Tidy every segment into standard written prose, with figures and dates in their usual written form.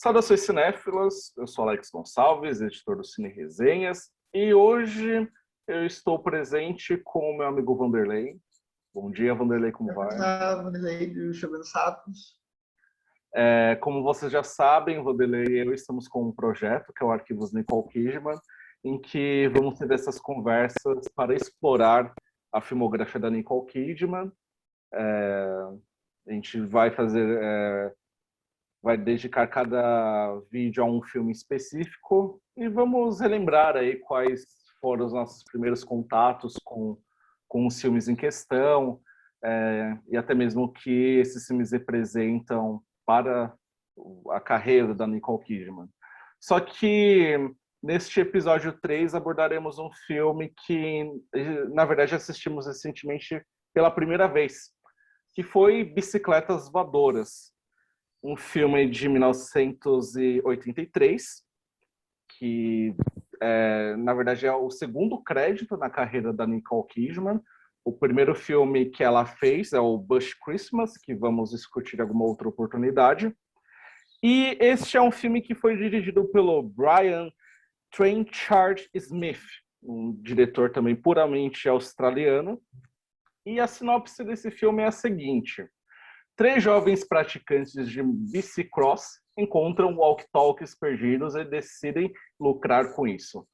Saudações cinéfilas, eu sou Alex Gonçalves, editor do Cine Resenhas, e hoje eu estou presente com o meu amigo Vanderlei. Bom dia, Vanderlei, como vai? Olá, Vanderlei do Chovendo Sapos. Como vocês já sabem, o Vanderlei e eu estamos com um projeto, que é o Arquivos Nicole Kidman, em que vamos ter essas conversas para explorar a filmografia da Nicole Kidman. A gente vai vai dedicar cada vídeo a um filme específico e vamos relembrar aí quais foram os nossos primeiros contatos com os filmes em questão, e até mesmo o que esses filmes representam para a carreira da Nicole Kidman. Só que neste episódio 3 abordaremos um filme que, na verdade, assistimos recentemente pela primeira vez, que foi Bicicletas Voadoras, um filme de 1983, que, na verdade, é o segundo crédito na carreira da Nicole Kidman. O primeiro filme que ela fez é o Bush Christmas, que vamos discutir em alguma outra oportunidade. E este é um filme que foi dirigido pelo Brian Trenchard Smith, um diretor também puramente australiano. E a sinopse desse filme é a seguinte: 3 jovens praticantes de bicicross encontram walkie-talkies perdidos e decidem lucrar com isso.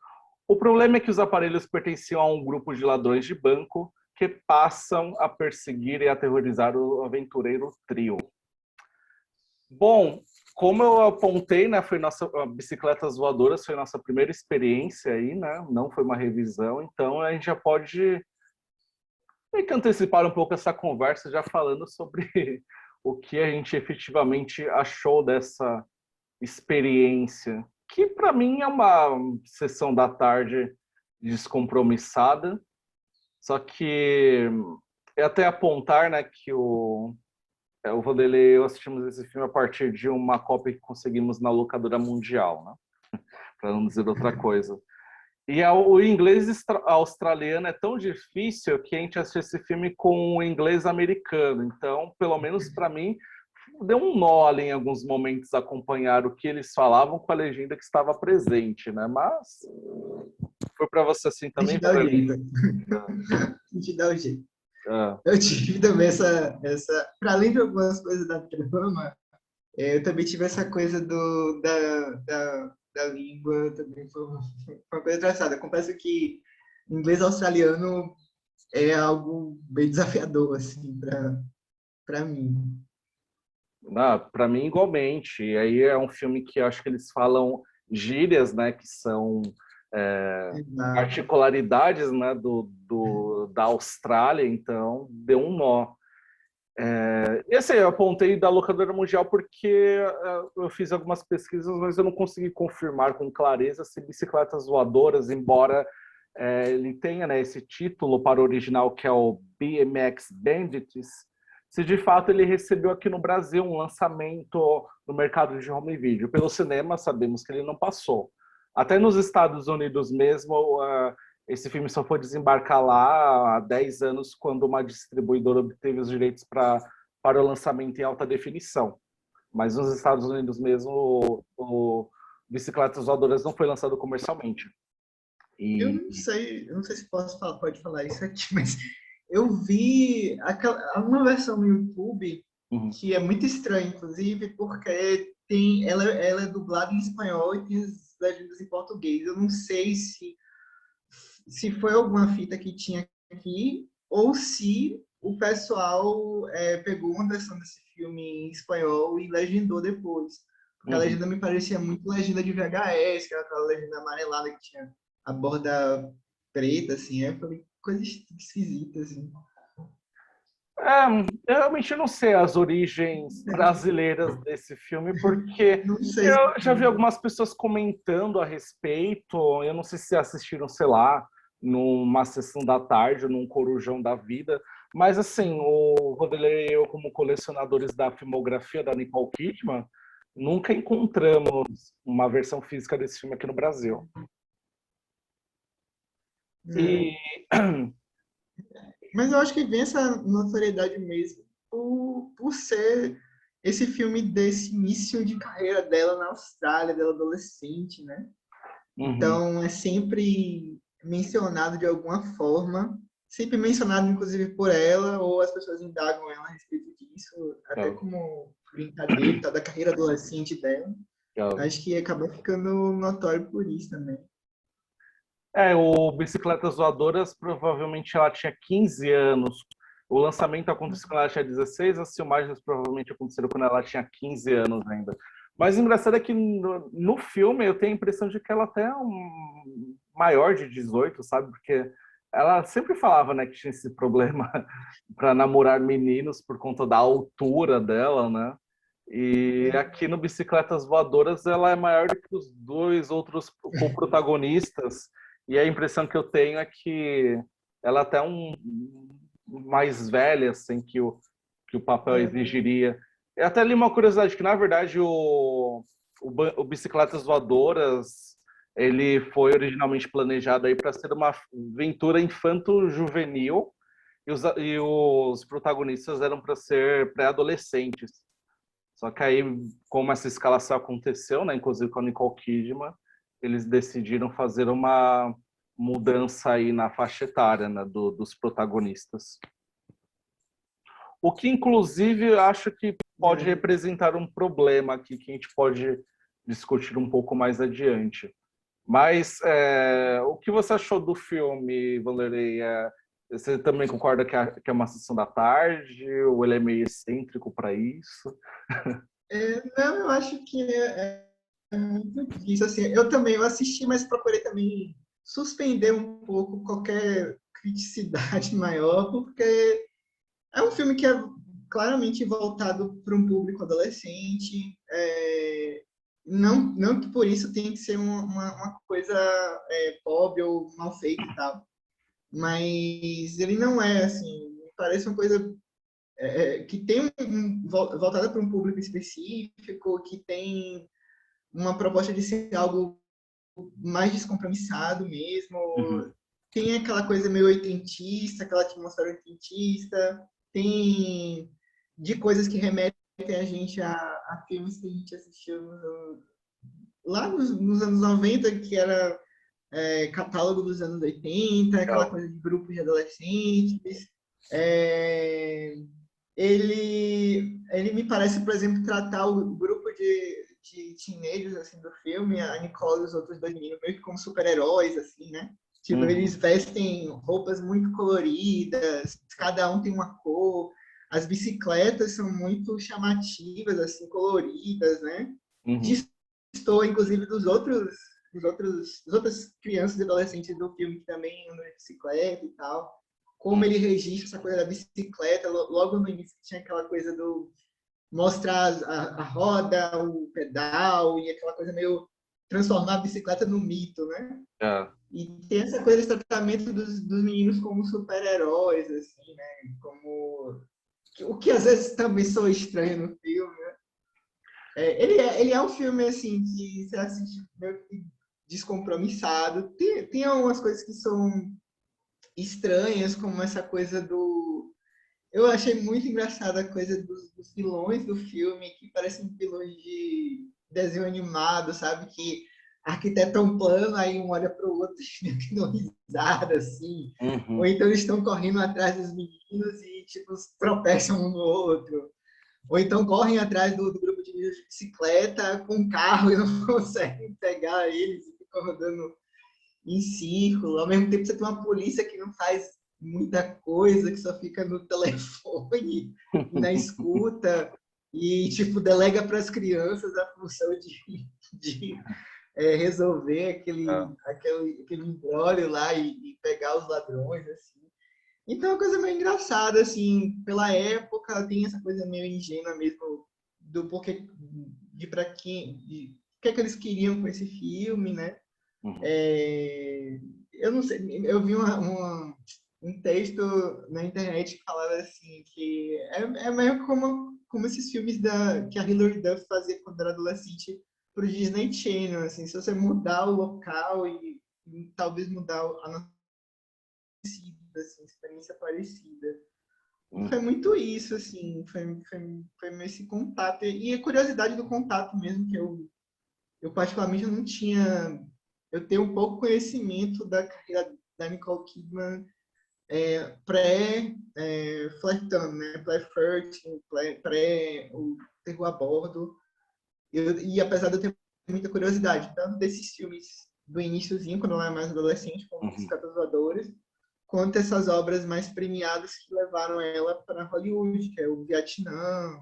O problema é que os aparelhos pertenciam a um grupo de ladrões de banco que passam a perseguir e aterrorizar o aventureiro trio. Bom, como eu apontei, né, Bicicletas Voadoras foi nossa primeira experiência aí, né? Não foi uma revisão, então a gente já pode meio que antecipar um pouco essa conversa, já falando sobre o que a gente efetivamente achou dessa experiência, que para mim é uma sessão da tarde descompromissada, só que é até apontar, né, que o Vanderlei e eu assistimos esse filme a partir de uma cópia que conseguimos na locadora mundial, né? Para não dizer outra coisa. E o inglês australiano é tão difícil que a gente assistiu esse filme com o inglês americano. Então, pelo menos para mim, deu um nó ali em alguns momentos acompanhar o que eles falavam com a legenda que estava presente, né? Mas foi para você assim A também, gente dá o Vanderlei? jeito. A gente dá o jeito. Ah, Eu tive também para além de algumas coisas da trama, eu também tive essa coisa da língua, também foi uma coisa engraçada. Confesso que inglês australiano é algo bem desafiador, assim, para mim. para mim, igualmente. E aí é um filme que eu acho que eles falam gírias, né? Que são Exato. particularidades, né, da Austrália, então deu um nó. E assim, eu apontei da locadora mundial porque eu fiz algumas pesquisas, mas eu não consegui confirmar com clareza se Bicicletas Voadoras, embora ele tenha, né, esse título para o original, que é o BMX Bandits, se de fato ele recebeu aqui no Brasil um lançamento no mercado de home video. Pelo cinema, sabemos que ele não passou. Até nos Estados Unidos mesmo, esse filme só foi desembarcar lá há 10 anos, quando uma distribuidora obteve os direitos para o lançamento em alta definição. Mas nos Estados Unidos mesmo, o Bicicletas Voadoras não foi lançado comercialmente. E Eu não sei se pode falar isso aqui, mas eu vi uma versão no YouTube uhum. que é muito estranha, inclusive, porque ela é dublada em espanhol e tem as legendas em português. Eu não sei se foi alguma fita que tinha aqui ou se o pessoal pegou uma versão desse filme em espanhol e legendou depois. Porque a Uhum. legenda me parecia muito legenda de VHS, que era aquela legenda amarelada que tinha a borda preta, assim. Aí eu falei, coisa esquisita, assim. Eu realmente não sei as origens brasileiras desse filme, porque Não sei se. eu já vi algumas pessoas comentando a respeito. Eu não sei se assistiram, sei lá, numa sessão da tarde, num corujão da vida. Mas, assim, o Rodrigo e eu, como colecionadores da filmografia da Nicole Kidman, nunca encontramos uma versão física desse filme aqui no Brasil. É. E Mas eu acho que vem essa notoriedade mesmo por ser. esse filme desse início de carreira dela na Austrália, dela adolescente, né? Uhum. Então, é sempre mencionado de alguma forma, sempre mencionado, inclusive, por ela, ou as pessoas indagam ela a respeito disso, até É, como brincadeira, tá, da carreira adolescente dela. é. Acho que acabou ficando notório por isso também. O Bicicletas Voadoras, provavelmente ela tinha 15 anos. O lançamento aconteceu quando ela tinha 16, as filmagens provavelmente aconteceram quando ela tinha 15 anos ainda. Mas o engraçado é que no filme eu tenho a impressão de que ela até é maior de 18, sabe? Porque ela sempre falava, né, que tinha esse problema para namorar meninos por conta da altura dela, né? E aqui no Bicicletas Voadoras ela é maior do que os dois outros co-protagonistas. E a impressão que eu tenho é que ela até mais velha, assim, que o papel exigiria. Eu até li uma curiosidade, que na verdade o Bicicletas Voadoras, ele foi originalmente planejado aí para ser uma aventura infanto-juvenil, e os protagonistas eram para ser pré-adolescentes. Só que aí, como essa escalação aconteceu, né, inclusive com a Nicole Kidman, eles decidiram fazer uma mudança aí na faixa etária, né, dos protagonistas. O que, inclusive, eu acho que pode representar um problema aqui que a gente pode discutir um pouco mais adiante. Mas o que você achou do filme, Vanderlei? Você também concorda que é uma sessão da tarde? Ou ele é meio excêntrico para isso? Não, eu acho que é muito disso. Assim, eu também eu assisti, mas procurei também suspender um pouco qualquer criticidade maior, porque é um filme que é claramente voltado para um público adolescente. Não que por isso tenha que ser uma coisa pobre ou mal feita e tal. Mas ele não é, assim, parece uma coisa que tem voltada para um público específico, que tem uma proposta de ser algo mais descompromissado mesmo. Uhum. Tem aquela coisa meio oitentista, aquela atmosfera oitentista. Tem de coisas que remetem a gente a filmes que a gente assistiu lá nos anos 90, que era catálogo dos anos 80, aquela Legal. coisa de grupos de adolescentes. É, ele me parece, por exemplo, tratar o grupo de teenagers assim, do filme, a Nicole e os outros dois meninos, meio que como super-heróis, assim, né? Tipo, eles Uhum. vestem roupas muito coloridas, cada um tem uma cor, as bicicletas são muito chamativas, assim, coloridas, né? Uhum. Distou, inclusive, das outras crianças e adolescentes do filme que também andam de bicicleta e tal. Como ele registra essa coisa da bicicleta, logo no início tinha aquela coisa do mostrar a roda, o pedal e aquela coisa meio transformar a bicicleta no mito, né? É. E tem essa coisa de tratamento dos meninos como super-heróis, assim, né? Como o que às vezes também sou estranho no filme. Ele é um filme assim que você assiste meio que descompromissado. Tem algumas coisas que são estranhas, como essa coisa do. Eu achei muito engraçada a coisa dos vilões do filme, que parecem vilões de desenho animado, sabe? Que arquitetam um plano, aí um olha para o outro e dão risada, assim. Ou Uhum. então eles estão correndo atrás dos meninos e, tipo, tropeçam um no outro. Ou então correm atrás do grupo de meninos de bicicleta com um carro e não conseguem pegar eles e ficam rodando em círculo. Ao mesmo tempo, você tem uma polícia que não faz muita coisa, que só fica no telefone e na escuta e tipo delega para as crianças a função de resolver É. aquele imbróglio lá e pegar os ladrões assim. Então é uma coisa meio engraçada assim, pela época tem essa coisa meio ingênua mesmo do porquê de para quem de o que é que eles queriam com esse filme, né? Uhum. É, eu não sei, eu vi um texto na internet que falava assim, que é meio como esses filmes que a Hilary Duff fazia quando era adolescente pro Disney Channel, assim, se você mudar o local e talvez mudar a nossa assim, experiência parecida. foi muito isso, assim, foi esse contato. E a curiosidade do contato mesmo, que eu particularmente não tinha. Eu tenho um pouco conhecimento da carreira da Nicole Kidman pré-Flirtando, né? Pré-flirting, pré o Terror a Bordo. E apesar de eu ter muita curiosidade, tanto desses filmes do iniciozinho, quando ela é mais adolescente, como Bicicletas Voadoras, quanto essas obras mais premiadas que levaram ela para Hollywood, que é o Vietnã,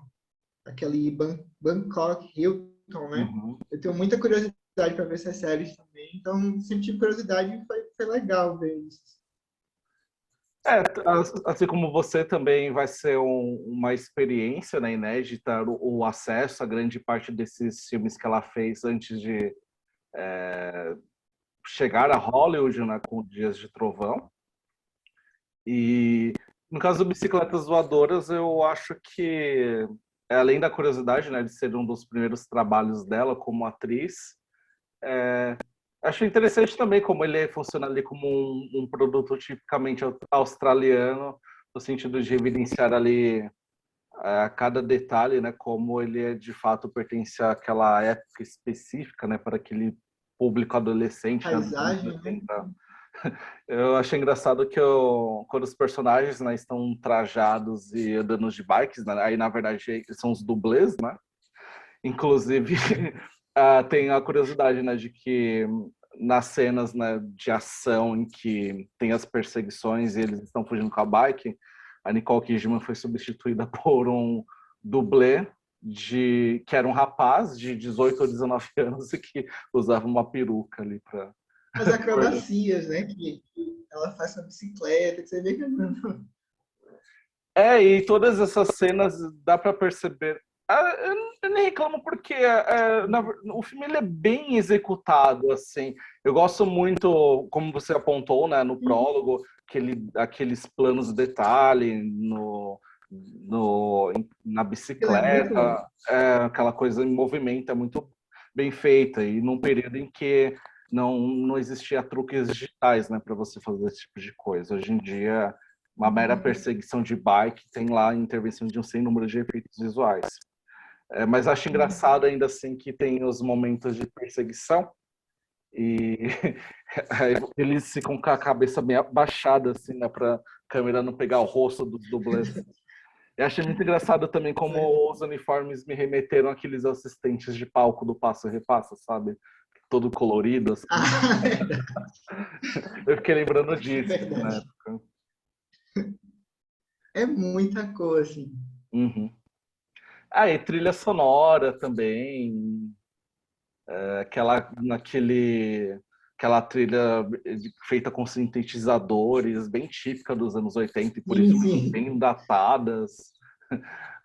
aquele Bangkok, Hilton, né? Uhum. Eu tenho muita curiosidade para ver essas séries também, então sempre tive curiosidade e foi legal ver isso. Assim como você também vai ser uma experiência, né, inédita, o acesso a grande parte desses filmes que ela fez antes de chegar a Hollywood, né, com Dias de Trovão. E no caso do Bicicletas Voadoras, eu acho que, além da curiosidade, né, de ser um dos primeiros trabalhos dela como atriz, acho interessante também como ele funciona ali como um produto tipicamente australiano, no sentido de evidenciar ali cada detalhe, né, como ele de fato pertence àquela época específica, né, para aquele público adolescente, né, dos anos Paisagem, né? 80. Eu achei engraçado que quando os personagens, né, estão trajados e andando de bikes, né, aí na verdade eles são os dublês, né? Inclusive tem a curiosidade, né, de que nas cenas, né, de ação em que tem as perseguições e eles estão fugindo com a bike, a Nicole Kidman foi substituída por um dublê que era um rapaz de 18 ou 19 anos e que usava uma peruca ali para As acrobacias, né? Que ela faz com a bicicleta, que você vê que E todas essas cenas dá para perceber. Eu nem reclamo porque o filme ele é bem executado, assim. Eu gosto muito, como você apontou, né, no prólogo, aqueles planos de detalhe na ele é muito. bicicleta, aquela coisa em movimento é muito bem feita e num período em que não existia truques digitais, né, para você fazer esse tipo de coisa. Hoje em dia uma mera perseguição de bike tem lá a intervenção de um sem número de efeitos visuais. Mas acho engraçado ainda assim que tem os momentos de perseguição e eles ficam com a cabeça bem abaixada assim, né, para a câmera não pegar o rosto dos dublês. Eu achei muito engraçado também como os uniformes me remeteram àqueles assistentes de palco do Passo e Repassa, sabe? Todo colorido. Assim. Eu fiquei lembrando disso, né? Verdade. É muita coisa, assim. Uhum. E trilha sonora também, aquela trilha feita com sintetizadores, bem típica dos anos 80 e por Sim, isso sim. bem datadas.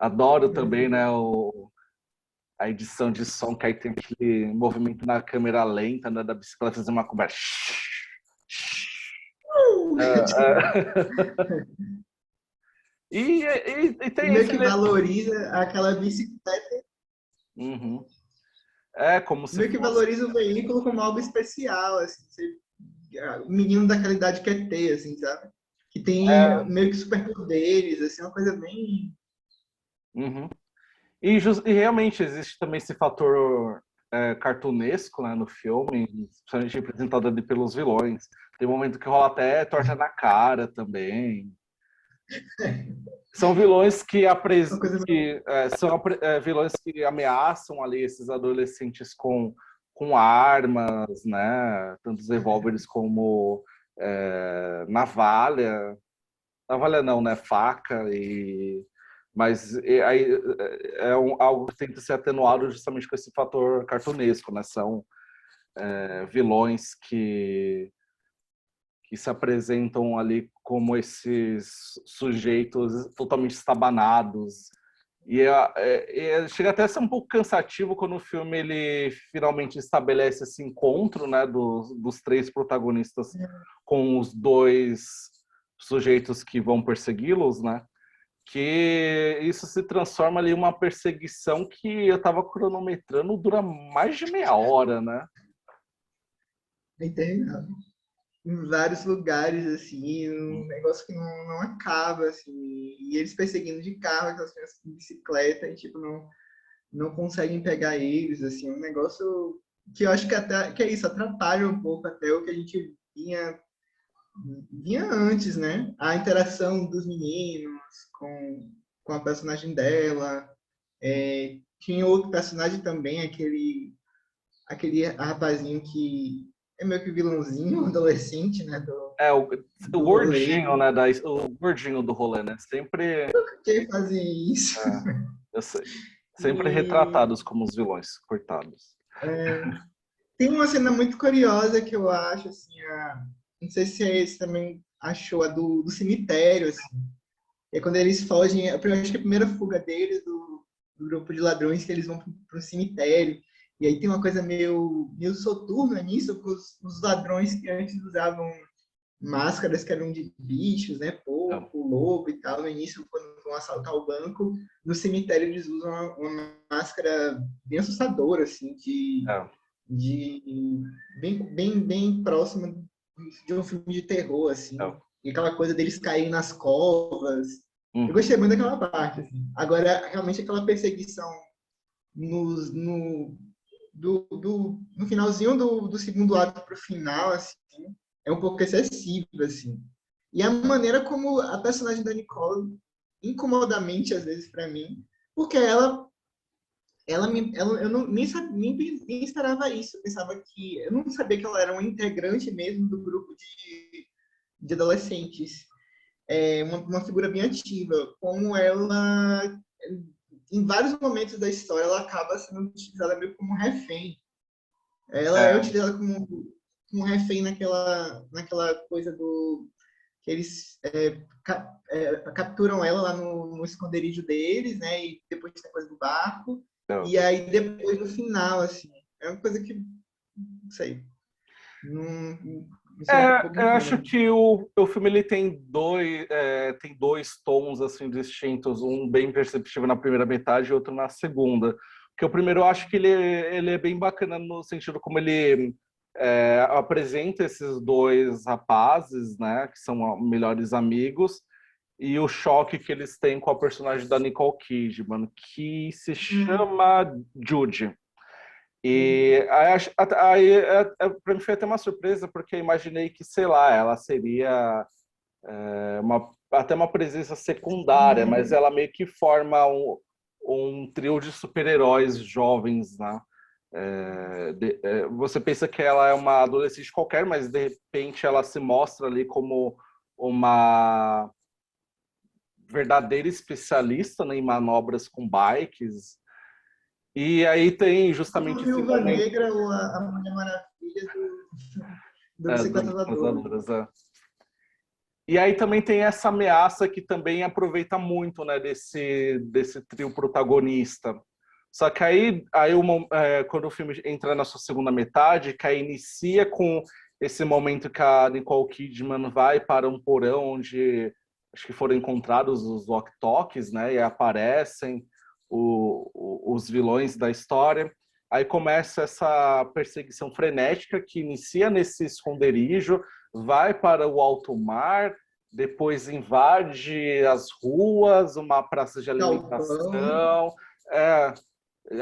Adoro também, né, a edição de som, que aí tem aquele movimento na câmera lenta, né, da bicicleta fazendo uma conversa. E E tem meio esse. que valoriza aquela bicicleta, Uhum. Como se meio que fosse. valoriza o veículo como algo especial, assim. O menino daquela idade que é ter, assim, sabe? Que tem É, meio que superpoderes, assim, uma coisa bem. uhum. E realmente existe também esse fator cartunesco, né, no filme, principalmente representado ali pelos vilões. Tem um momento que rola até torta na cara também. São vilões Uma coisa vilões que ameaçam ali esses adolescentes com armas, né? Tanto os revólveres como navalha. Navalha não, né? Faca mas aí algo que tem que ser atenuado justamente com esse fator cartunesco, né? São vilões que se apresentam ali como esses sujeitos totalmente estabanados. Chega até a ser um pouco cansativo quando o filme ele finalmente estabelece esse encontro, né, dos três protagonistas com os dois sujeitos que vão persegui-los, né? Que isso se transforma ali em uma perseguição que eu estava cronometrando, dura mais de meia hora, né? interminável. em vários lugares, assim, um negócio que não acaba, assim, e eles perseguindo de carro, aquelas crianças com bicicleta, e, tipo, não conseguem pegar eles, assim, um negócio que eu acho que até, que é isso, atrapalha um pouco até o que a gente vinha antes, né? A interação dos meninos com a personagem dela, tinha outro personagem também, aquele rapazinho que é meio que vilãozinho, adolescente, né? O Do rolê. gordinho, né? O gordinho do rolê, né? Sempre, Por que fazer isso? eu sei, sempre E retratados como os vilões, coitados. tem uma cena muito curiosa que eu acho, assim, não sei se você também achou, a do cemitério, assim. É quando eles fogem, eu acho que a primeira fuga deles, do grupo de ladrões, que eles vão para o cemitério. E aí tem uma coisa meio soturna nisso, porque os ladrões que antes usavam máscaras que eram de bichos, né? É, Porco, lobo e tal. No início, quando vão assaltar o banco, no cemitério eles usam uma máscara bem assustadora, assim, é. de bem próxima de um filme de terror, assim. É. E aquela coisa deles caírem nas covas. Eu Uhum. gostei muito daquela parte, assim. Agora, realmente, aquela perseguição no finalzinho do segundo ato pro final, assim, é um pouco excessiva, assim. E a maneira como a personagem da Nicole, incomodamente, às vezes, para mim, porque eu não, nem esperava isso. Eu pensava que. Eu não sabia que ela era uma integrante mesmo do grupo de adolescentes. Uma figura bem ativa. Como ela, em vários momentos da história, ela acaba sendo utilizada meio como refém. Ela é É, utilizada como refém naquela coisa do. Que eles capturam ela lá no esconderijo deles, né? E depois tem a coisa do barco. é. E aí, depois, no final, assim, é uma coisa que, não sei, não, me soa um pouco Eu acho incômodo. que o filme ele tem dois tons assim distintos, um bem perceptível na primeira metade e outro na segunda. Porque o primeiro eu acho que ele é bem bacana no sentido como ele apresenta esses dois rapazes, né, que são melhores amigos, e o choque que eles têm com a personagem da Nicole Kidman, que se Hum, chama Judy. hum, E para mim foi até uma surpresa, porque eu imaginei que, sei lá, ela seria até uma presença secundária, mas hum, ela meio que forma um trio de super-heróis jovens, né? Você pensa que ela é uma adolescente qualquer, mas de repente ela se mostra ali como uma verdadeira especialista, né, em manobras com bikes. E aí tem tipo justamente a esse Viúva momento Negra ou a Mulher Maravilha do das Bicicleta Voadora. caçadoras. E aí também tem essa ameaça que também aproveita muito, né, desse trio protagonista. Só que quando o filme entra na sua segunda metade, que aí inicia com esse momento que a Nicole Kidman vai para um porão onde acho que foram encontrados os walkie-talkies, né, e aparecem os vilões da história. Aí começa essa perseguição frenética que inicia nesse esconderijo, vai para o alto mar, depois invade as ruas, uma praça de Galpão, alimentação, é,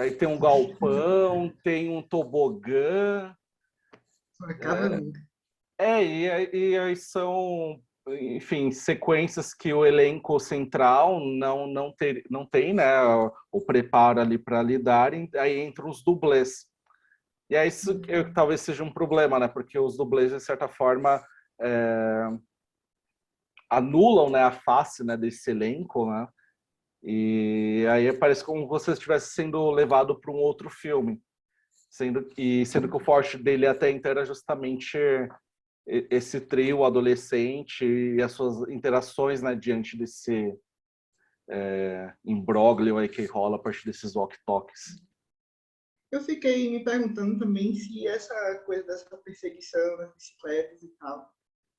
aí tem um galpão, tem um tobogã, não acaba nunca. e aí são, enfim, sequências que o elenco central não tem, né, o preparo ali para lidar, aí entram os dublês. E aí isso talvez seja um problema, né, porque os dublês, de certa forma, é, anulam, né, a face, né, desse elenco, né? E aí parece como se você estivesse sendo levado para um outro filme, sendo que o forte dele até então era justamente esse trio adolescente e as suas interações, né, diante desse imbróglio aí que rola a partir desses walkie-talkies. Eu fiquei me perguntando também se essa coisa dessa perseguição das bicicletas e tal,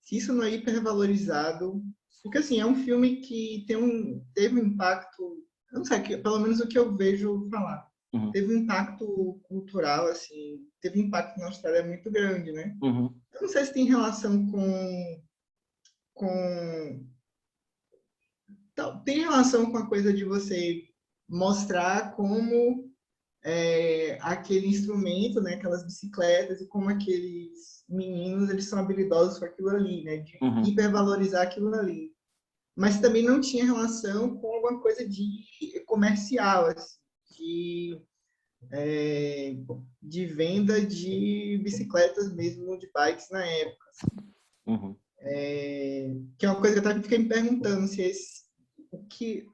se isso não é hipervalorizado, porque assim, é um filme que teve um impacto, eu não sei, pelo menos o que eu vejo falar, Uhum, teve um impacto cultural, assim, teve um impacto na Austrália muito grande, né? uhum, eu não sei se tem relação com tem relação com a coisa de você mostrar como aquele instrumento, né, aquelas bicicletas e como aqueles meninos eles são habilidosos com aquilo ali, né, de Uhum, hipervalorizar aquilo ali. Mas também não tinha relação com alguma coisa de comercial, assim, de venda de bicicletas mesmo, de bikes na época. uhum. Que é uma coisa que eu até fiquei me perguntando se o que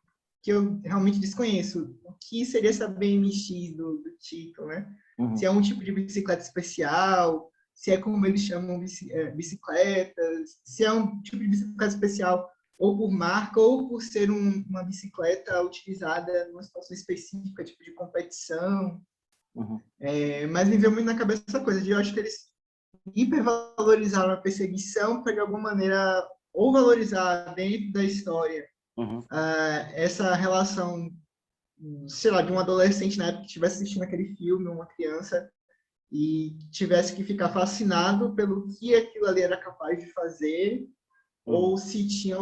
eu realmente desconheço. O que seria essa BMX do título, né? Se Uhum. é um tipo de bicicleta especial, se é como eles chamam bicicletas, se é um tipo de bicicleta especial ou por marca ou por ser uma bicicleta utilizada numa situação específica, tipo de competição. Uhum. Mas me veio muito na cabeça essa coisa de eu acho que eles hipervalorizaram a perseguição para de alguma maneira ou valorizar dentro da história Uhum. essa relação, sei lá, de um adolescente na época que estivesse assistindo aquele filme, uma criança, e tivesse que ficar fascinado pelo que aquilo ali era capaz de fazer, Uhum. ou se tinha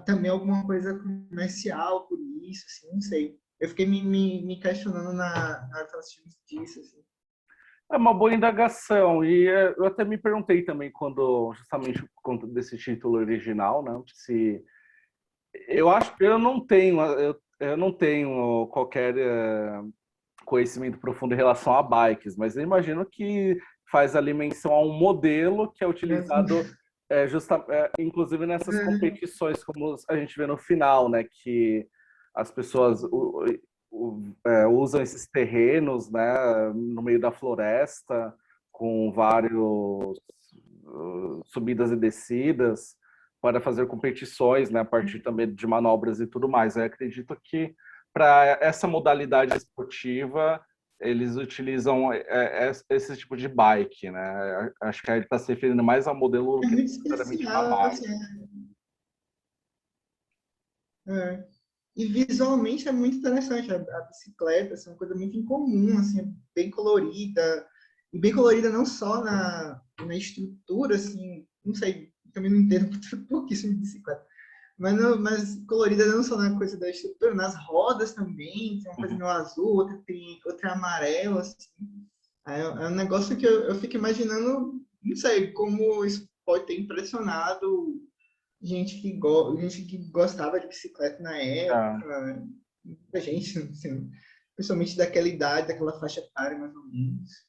também alguma coisa comercial por isso, assim, não sei. Eu fiquei me questionando na hora que eu assisti disso, assim. É uma boa indagação, e eu até me perguntei também quando, justamente por conta desse título original, né, se eu acho que eu não tenho qualquer conhecimento profundo em relação a bikes, mas eu imagino que faz ali menção a um modelo que é utilizado inclusive nessas competições, como a gente vê no final, né, que as pessoas usam esses terrenos, né, no meio da floresta, com vários subidas e descidas, para fazer competições, né, a partir também de manobras e tudo mais. Eu acredito que para essa modalidade esportiva eles utilizam esse tipo de bike, né? Acho que ele está se referindo mais ao modelo do É que muito necessariamente uma especial, bike. assim, E visualmente é muito interessante a bicicleta, assim, é uma coisa muito incomum, assim, é bem colorida, e bem colorida não só na estrutura, assim, não sei, também não entendo pouquíssimo de bicicleta, mas colorida não só na coisa da estrutura, nas rodas também, tem uma coisa Uhum. no azul, outra amarela, assim. É um negócio que eu fico imaginando, não sei, como isso pode ter impressionado gente que gostava de bicicleta na É. época, muita gente, assim, principalmente daquela idade, daquela faixa etária, mais ou menos.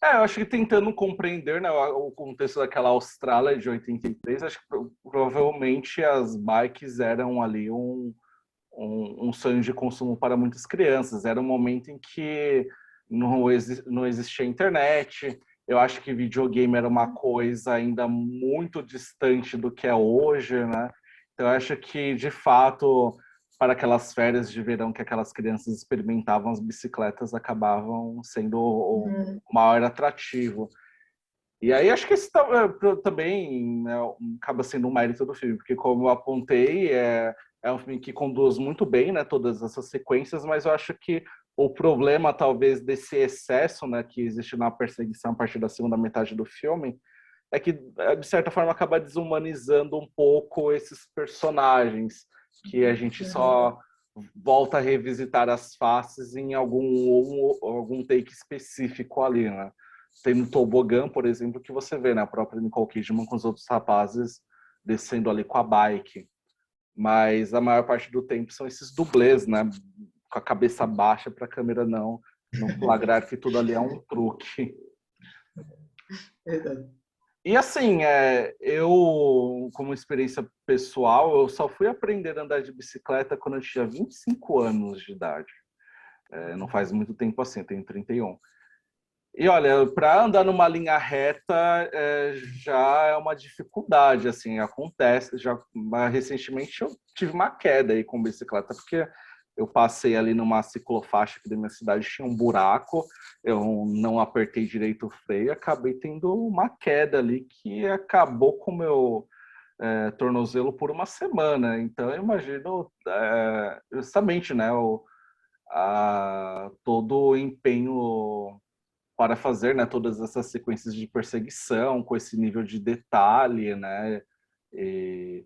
Eu acho que tentando compreender, né, o contexto daquela Austrália de 83, acho que provavelmente as bikes eram ali um sonho de consumo para muitas crianças. Era um momento em que não existia internet. Eu acho que videogame era uma coisa ainda muito distante do que é hoje, né? Então, eu acho que, de fato, para aquelas férias de verão que aquelas crianças experimentavam, as bicicletas acabavam sendo Uhum. o maior atrativo. E aí acho que isso também, né, acaba sendo um mérito do filme, porque como eu apontei, é um filme que conduz muito bem, né, todas essas sequências, mas eu acho que o problema talvez desse excesso, né, que existe na perseguição a partir da segunda metade do filme, é que de certa forma acaba desumanizando um pouco esses personagens, que a gente Uhum. só volta a revisitar as faces em algum take específico ali, né? Tem no Tobogã, por exemplo, que você vê, né, a própria Nicole Kidman com os outros rapazes descendo ali com a bike. Mas a maior parte do tempo são esses dublês, né? Com a cabeça baixa para a câmera não flagrar que tudo ali é um truque. Verdade. E assim, eu, como experiência pessoal, eu só fui aprender a andar de bicicleta quando eu tinha 25 anos de idade. Não faz muito tempo assim, eu tenho 31. E olha, para andar numa linha reta já é uma dificuldade, assim, acontece. Mas recentemente eu tive uma queda aí com bicicleta, porque eu passei ali numa ciclofaixa aqui da minha cidade, tinha um buraco, eu não apertei direito o freio, acabei tendo uma queda ali que acabou com o meu tornozelo por uma semana. Então eu imagino justamente, né, todo o empenho para fazer, né, todas essas sequências de perseguição com esse nível de detalhe, né, e,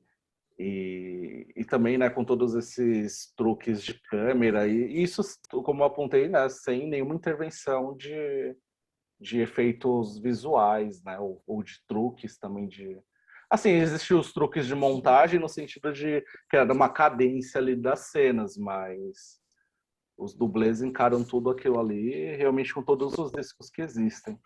e também, né, com todos esses truques de câmera, e isso, como eu apontei, né, sem nenhuma intervenção de efeitos visuais, né, ou de truques também de... Assim, existiam os truques de montagem no sentido de que era uma cadência ali das cenas, mas os dublês encaram tudo aquilo ali realmente com todos os riscos que existem.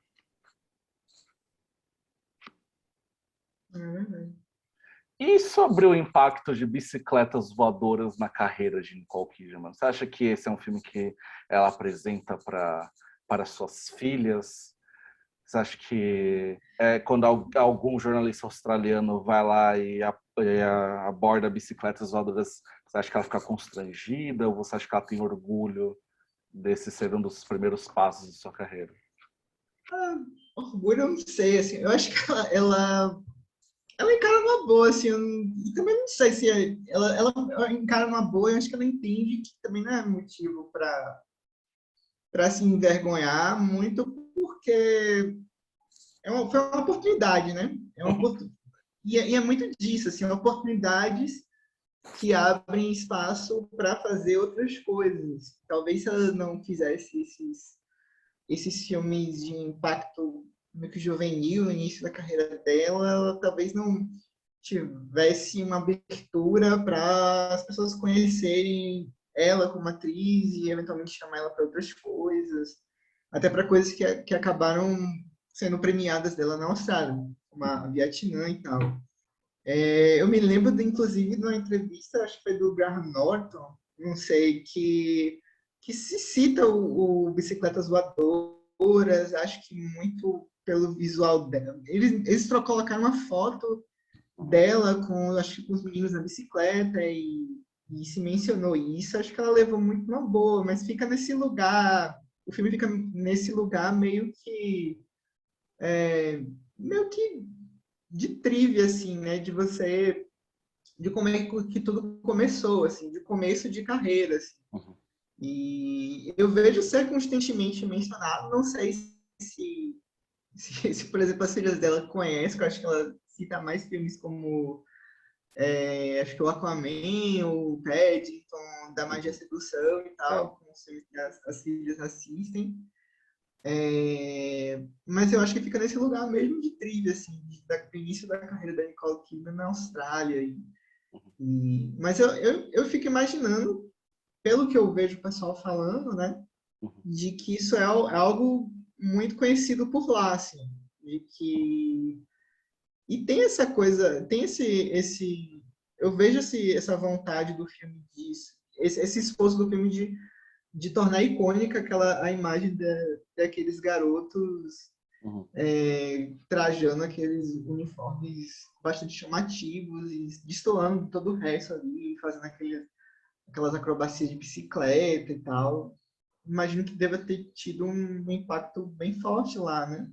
E sobre o impacto de bicicletas voadoras na carreira de Nicole Kidman? Você acha que esse é um filme que ela apresenta para suas filhas? Você acha que quando algum jornalista australiano vai lá e aborda bicicletas voadoras, você acha que ela fica constrangida ou você acha que ela tem orgulho desse ser um dos primeiros passos de sua carreira? Orgulho, eu não sei, assim, eu acho que ela encara uma boa, assim, eu também não sei se ela encara uma boa, eu acho que ela entende que também não é motivo para se envergonhar muito, porque foi uma oportunidade, né? E é muito disso, assim, oportunidades que abrem espaço para fazer outras coisas. Talvez se ela não fizesse esses filmes de impacto meio que juvenil no início da carreira dela, ela talvez não tivesse uma abertura para as pessoas conhecerem ela como atriz e eventualmente chamar ela para outras coisas, até para coisas que acabaram sendo premiadas dela na Austrália, como a Vietnã e tal. Eu me lembro, inclusive, de uma entrevista, acho que foi do Graham Norton, não sei, que se cita o Bicicletas Voadoras, acho que muito pelo visual dela. Eles colocaram uma foto dela com, acho que com os meninos na bicicleta e se mencionou isso. Acho que ela levou muito uma boa, mas fica nesse lugar, o filme fica nesse lugar meio que de trivia, assim, né? De como é que tudo começou, assim, de começo de carreira, assim. Uhum. E eu vejo ser constantemente mencionado, não sei se, por exemplo, as filhas dela conhecem, eu acho que ela cita mais filmes como, acho que o Aquaman, o Paddington, da Magia e Sedução e tal, com os filmes que as filhas assistem. Mas eu acho que fica nesse lugar mesmo de trivia, assim, do início da carreira da Nicole Kidman na Austrália. Mas eu fico imaginando, pelo que eu vejo o pessoal falando, né, de que isso é algo muito conhecido por lá, assim, de que... E tem essa coisa, tem eu vejo essa vontade do filme disso, esse esforço do filme de tornar icônica a imagem daqueles garotos trajando aqueles uniformes bastante chamativos e destoando todo o resto ali, fazendo aquelas acrobacias de bicicleta e tal. Imagino que deva ter tido um impacto bem forte lá, né?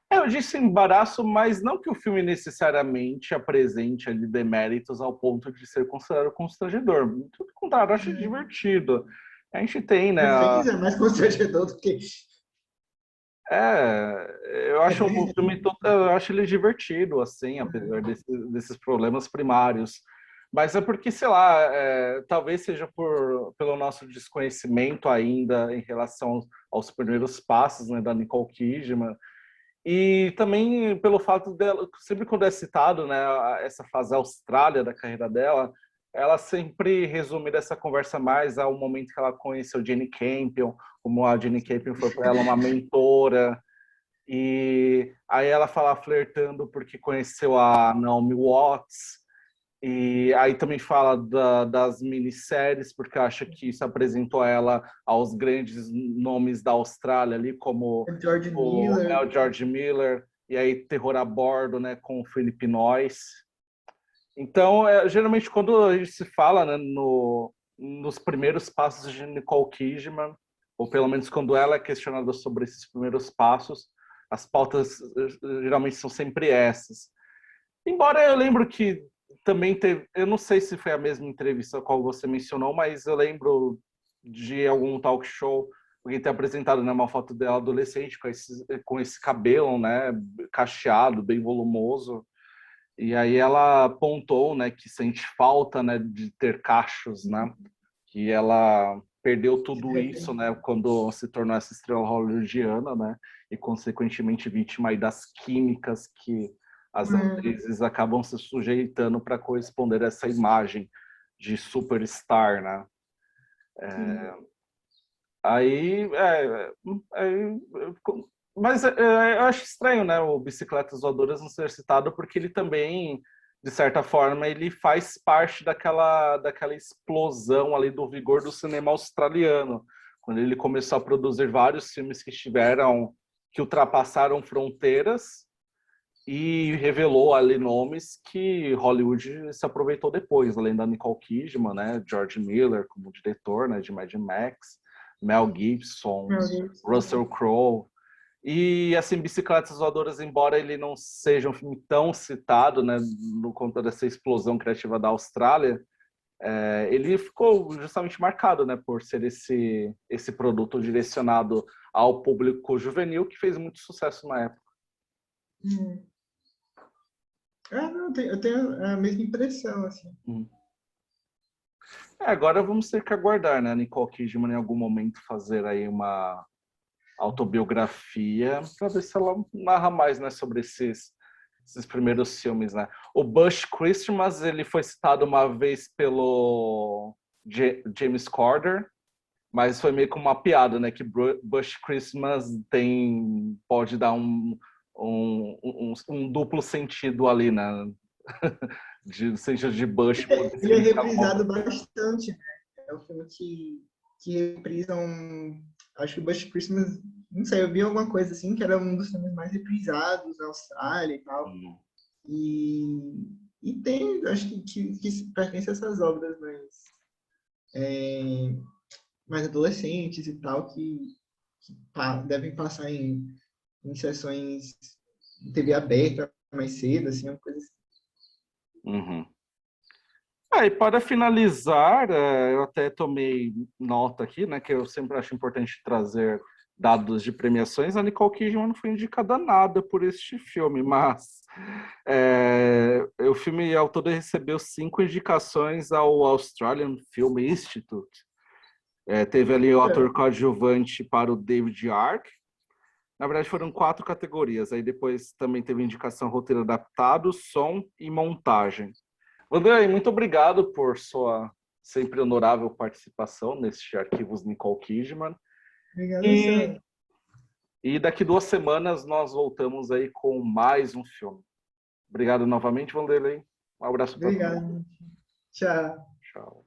Eu disse embaraço, mas não que o filme necessariamente apresente ali deméritos ao ponto de ser considerado constrangedor. Muito pelo contrário, eu acho divertido. A gente tem, né? Às vezes é mais constrangedor do que... Eu acho o filme todo, eu acho ele divertido, assim, apesar desses problemas primários. Mas é porque, sei lá, talvez seja pelo nosso desconhecimento ainda em relação aos primeiros passos, né, da Nicole Kidman. E também pelo fato dela, sempre quando é citado, né, essa fase Austrália da carreira dela, ela sempre resume dessa conversa mais ao momento que ela conheceu Jane Campion, como a Jane Campion foi para ela uma mentora, e aí ela fala flertando porque conheceu a Naomi Watts, e aí também fala das minisséries, porque acha que isso apresentou ela aos grandes nomes da Austrália ali, como George o Miller. George Miller, e aí Terror a Bordo, né, com o Philip Noyce. Então, geralmente quando a gente se fala, né, nos primeiros passos de Nicole Kidman, ou pelo menos quando ela é questionada sobre esses primeiros passos, as pautas geralmente são sempre essas. Embora eu lembro que também teve, eu não sei se foi a mesma entrevista a qual você mencionou, mas eu lembro de algum talk show alguém ter apresentado, né, uma foto dela adolescente com esse cabelo, né, cacheado, bem volumoso. E aí ela apontou, né, que sente falta, né, de ter cachos, né, que ela perdeu tudo isso, né, quando se tornou essa estrela hollywoodiana, né, e consequentemente vítima aí das químicas que as atrizes acabam se sujeitando para corresponder a essa imagem de superstar, né. Aí, mas eu acho estranho, né, o Bicicletas Voadoras não ser citado, porque ele também, de certa forma, ele faz parte daquela explosão ali do vigor do cinema australiano, quando ele começou a produzir vários filmes que ultrapassaram fronteiras e revelou ali nomes que Hollywood se aproveitou depois, além da Nicole Kidman, né, George Miller como diretor, né, de Mad Max, Mel Gibson, Russell Crowe. E, assim, Bicicletas Voadoras, embora ele não seja um filme tão citado, né, no conta dessa explosão criativa da Austrália, ele ficou justamente marcado, né, por ser esse produto direcionado ao público juvenil que fez muito sucesso na época. Não, eu tenho a mesma impressão, assim. Agora vamos ter que aguardar, né, a Nicole Kidman em algum momento fazer aí uma autobiografia para ver se ela narra mais, né, sobre esses primeiros filmes, né. O Bush Christmas, ele foi citado uma vez pelo James Corden, mas foi meio que uma piada, né, que Bush Christmas pode dar um duplo sentido ali, né, de sentido de Bush. Ele é reprisado bastante, né? É um filme que reprisam, acho que Bush Christmas, não sei, eu vi alguma coisa assim, que era um dos filmes mais reprisados na Austrália e tal. E tem, acho que pertence a essas obras mais adolescentes e tal, que devem passar em sessões de TV aberta mais cedo, assim, uma coisa assim. E para finalizar, eu até tomei nota aqui, né, que eu sempre acho importante trazer dados de premiações. A Nicole Kidman não foi indicada a nada por este filme, mas o filme ao todo recebeu 5 indicações ao Australian Film Institute. Teve ali o ator coadjuvante para o David Ark. Na verdade, foram 4 categorias. Aí depois também teve indicação roteiro adaptado, som e montagem. André, muito obrigado por sua sempre honorável participação neste Arquivos Nicole Kidman. Obrigado, e daqui 2 semanas nós voltamos aí com mais um filme. Obrigado novamente, Vanderlei. Um abraço para todos. Obrigado. Tchau. Tchau.